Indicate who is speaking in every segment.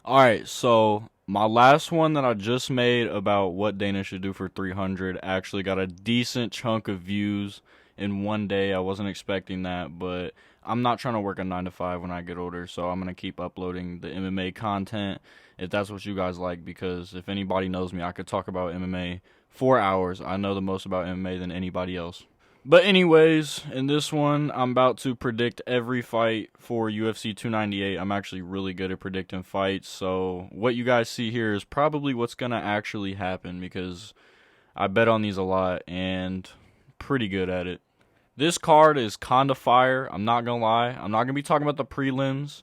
Speaker 1: Alright, so my last one that I just made about what Dana should do for 300 actually got a decent chunk of views in one day. I wasn't expecting that, but I'm not trying to work a 9 to 5 when I get older, so I'm going to keep uploading the MMA content if that's what you guys like, because if anybody knows me, I could talk about MMA for hours. I know the most about MMA than anybody else. But anyways, in this one, I'm about to predict every fight for UFC 298. I'm actually really good at predicting fights, so what you guys see here is probably what's going to actually happen because I bet on these a lot and pretty good at it. This card is kinda fire, I'm not going to lie. I'm not going to be talking about the prelims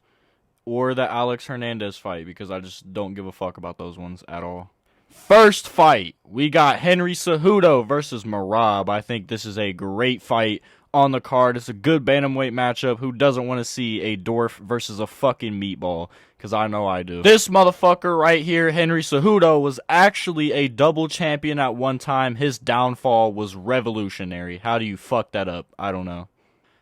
Speaker 1: or the Alex Hernandez fight because I just don't give a fuck about those ones at all. First fight, we got Henry Cejudo versus Merab. I think this is a great fight on the card. It's a good bantamweight matchup. Who doesn't want to see a dwarf versus a fucking meatball? Because I know I do. This motherfucker right here, Henry Cejudo, was actually a double champion at one time. His downfall was revolutionary. How do you fuck that up? I don't know.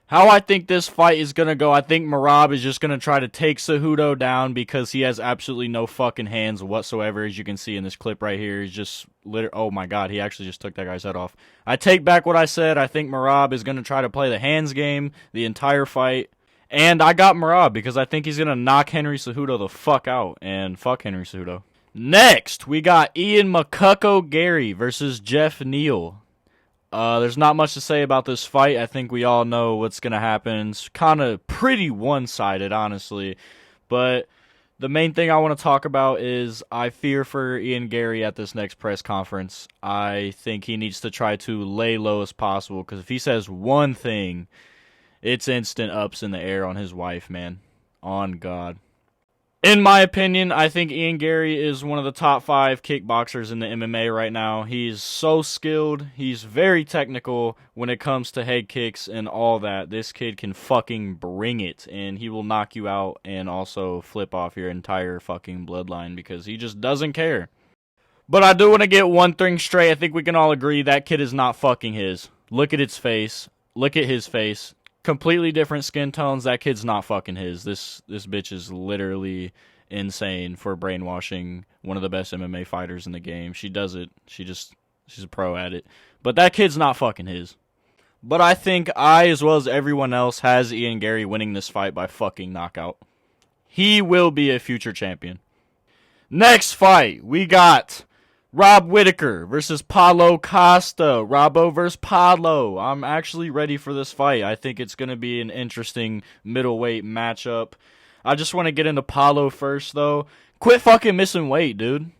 Speaker 1: How I think this fight is going to go, I think Merab is just going to try to take Cejudo down because he has absolutely no fucking hands whatsoever, as you can see in this clip right here. He's just, oh my god, he actually just took that guy's head off. I take back what I said. I think Merab is going to try to play the hands game the entire fight. And I got Merab because I think he's going to knock Henry Cejudo the fuck out. And fuck Henry Cejudo. Next, we got Ian Macucko Gary versus Jeff Neal. There's not much to say about this fight. I think we all know what's going to happen. It's kind of pretty one-sided, honestly. But the main thing I want to talk about is I fear for Ian Gary at this next press conference. I think he needs to try to lay low as possible, because if he says one thing, it's instant ups in the air on his wife, man. On God. In my opinion, I think Ian Gary is one of the top 5 kickboxers in the MMA right now. He's so skilled. He's very technical when it comes to head kicks and all that. This kid can fucking bring it, and he will knock you out and also flip off your entire fucking bloodline because he just doesn't care. But I do want to get one thing straight. I think we can all agree that kid is not fucking his. Look at its face. Look at his face. Completely different skin tones. That kid's not fucking his. This bitch is literally insane for brainwashing one of the best MMA fighters in the game. She does it. She's a pro at it. But that kid's not fucking his. But I think I, as well as everyone else, has Ian Gary winning this fight by fucking knockout. He will be a future champion. Next fight, we got Rob Whittaker versus Paulo Costa. Robbo versus Paulo. I'm actually ready for this fight. I think it's going to be an interesting middleweight matchup. I just want to get into Paulo first, though. Quit fucking missing weight, dude.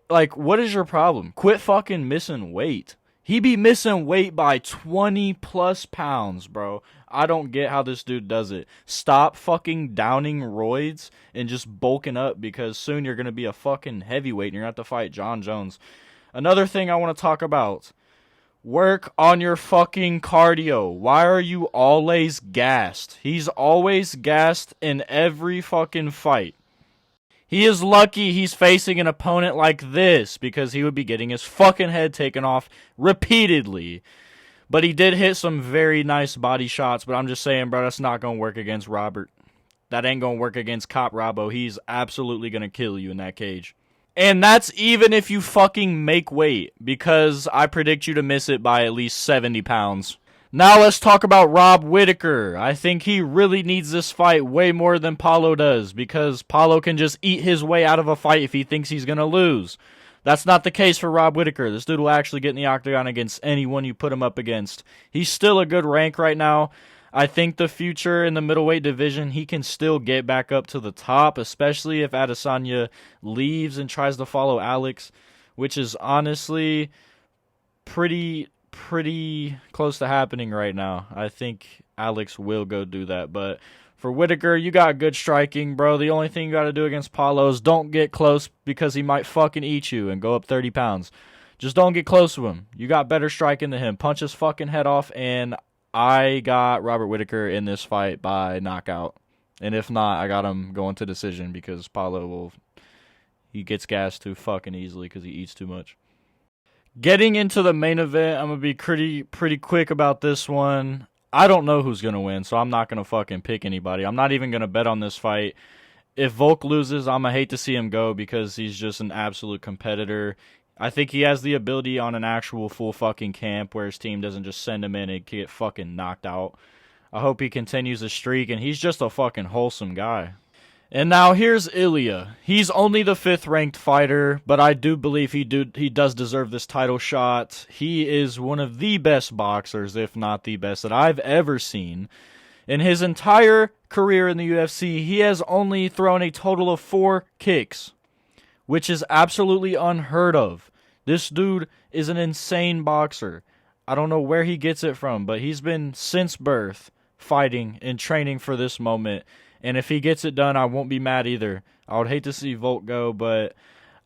Speaker 1: What is your problem? Quit fucking missing weight. He be missing weight by 20 plus pounds, bro. I don't get how this dude does it. Stop fucking downing roids and just bulking up, because soon you're going to be a fucking heavyweight and you're going to have to fight John Jones. Another thing I want to talk about. Work on your fucking cardio. Why are you always gassed? He's always gassed in every fucking fight. He is lucky he's facing an opponent like this, because he would be getting his fucking head taken off repeatedly. But he did hit some very nice body shots, but I'm just saying, bro, that's not going to work against Robert. That ain't going to work against Cop Robbo. He's absolutely going to kill you in that cage. And that's even if you fucking make weight, because I predict you to miss it by at least 70 pounds. Now let's talk about Rob Whittaker. I think he really needs this fight way more than Paulo does, because Paulo can just eat his way out of a fight if he thinks he's going to lose. That's not the case for Rob Whittaker. This dude will actually get in the octagon against anyone you put him up against. He's still a good rank right now. I think the future in the middleweight division, he can still get back up to the top, especially if Adesanya leaves and tries to follow Alex, which is honestly pretty close to happening right now. I think Alex will go do that. But for Whittaker, you got good striking, bro. The only thing you got to do against Paulo is don't get close, because he might fucking eat you and go up 30 pounds. Just don't get close to him. You got better striking than him. Punch his fucking head off, and I got Robert Whittaker in this fight by knockout. And if not, I got him going to decision, because Paulo he gets gassed too fucking easily because he eats too much. Getting into the main event, I'm going to be pretty quick about this one. I don't know who's going to win, so I'm not going to fucking pick anybody. I'm not even going to bet on this fight. If Volk loses, I'm going to hate to see him go because he's just an absolute competitor. I think he has the ability on an actual full fucking camp where his team doesn't just send him in and get fucking knocked out. I hope he continues the streak, and he's just a fucking wholesome guy. And now here's Ilya. He's only the 5th ranked fighter, but I do believe he does deserve this title shot. He is one of the best boxers, if not the best, that I've ever seen. In his entire career in the UFC, he has only thrown a total of 4 kicks, which is absolutely unheard of. This dude is an insane boxer. I don't know where he gets it from, but he's been since birth fighting and training for this moment. And if he gets it done, I won't be mad either. I would hate to see Volk go, but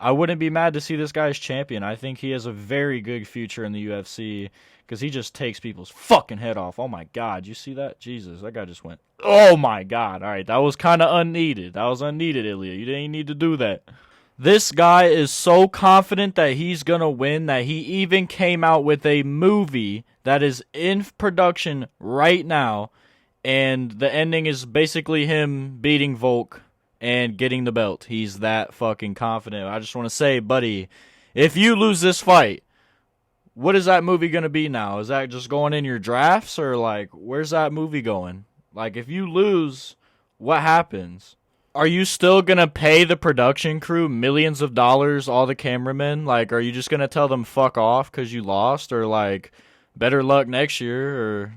Speaker 1: I wouldn't be mad to see this guy as champion. I think he has a very good future in the UFC because he just takes people's fucking head off. Oh my God, you see that? Jesus, that guy just went, oh my God. All right, that was kind of unneeded. That was unneeded, Ilya. You didn't need to do that. This guy is so confident that he's going to win that he even came out with a movie that is in production right now, and the ending is basically him beating Volk and getting the belt. He's that fucking confident. I just want to say, buddy, if you lose this fight, what is that movie going to be now? Is that just going in your drafts, or like, where's that movie going? Like, if you lose, what happens? Are you still going to pay the production crew millions of dollars, all the cameramen? Like, are you just going to tell them fuck off because you lost? Or, like, better luck next year? Or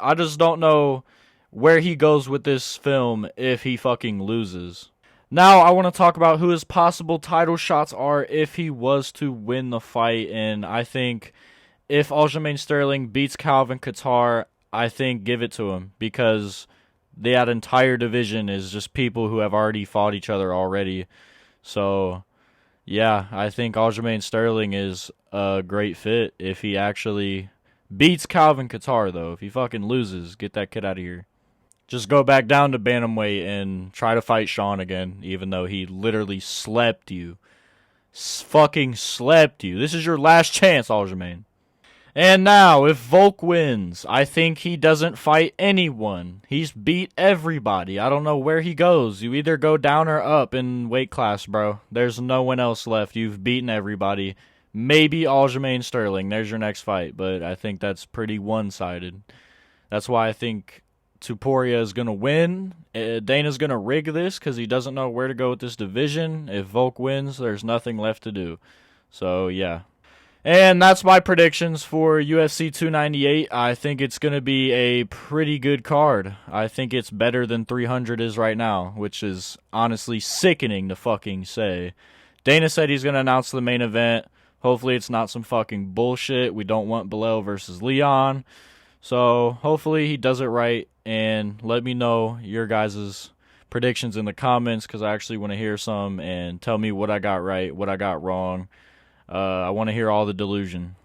Speaker 1: I just don't know where he goes with this film if he fucking loses. Now, I want to talk about who his possible title shots are if he was to win the fight. And I think if Aljamain Sterling beats Calvin Kattar, I think give it to him because that entire division is just people who have already fought each other already. So, yeah, I think Aljamain Sterling is a great fit if he actually beats Calvin Kattar, though. If he fucking loses, get that kid out of here. Just go back down to bantamweight and try to fight Sean again, even though he literally slept you. Fucking slept you. This is your last chance, Aljamain. And now, if Volk wins, I think he doesn't fight anyone. He's beat everybody. I don't know where he goes. You either go down or up in weight class, bro. There's no one else left. You've beaten everybody. Maybe Aljamain Sterling. There's your next fight. But I think that's pretty one-sided. That's why I think Topuria is going to win. Dana's going to rig this because he doesn't know where to go with this division. If Volk wins, there's nothing left to do. So, yeah. And that's my predictions for UFC 298. I think it's going to be a pretty good card. I think it's better than 300 is right now, which is honestly sickening to fucking say. Dana said he's going to announce the main event. Hopefully it's not some fucking bullshit. We don't want Bilal versus Leon. So hopefully he does it right. And let me know your guys' predictions in the comments because I actually want to hear some and tell me what I got right, what I got wrong. I want to hear all the delusion.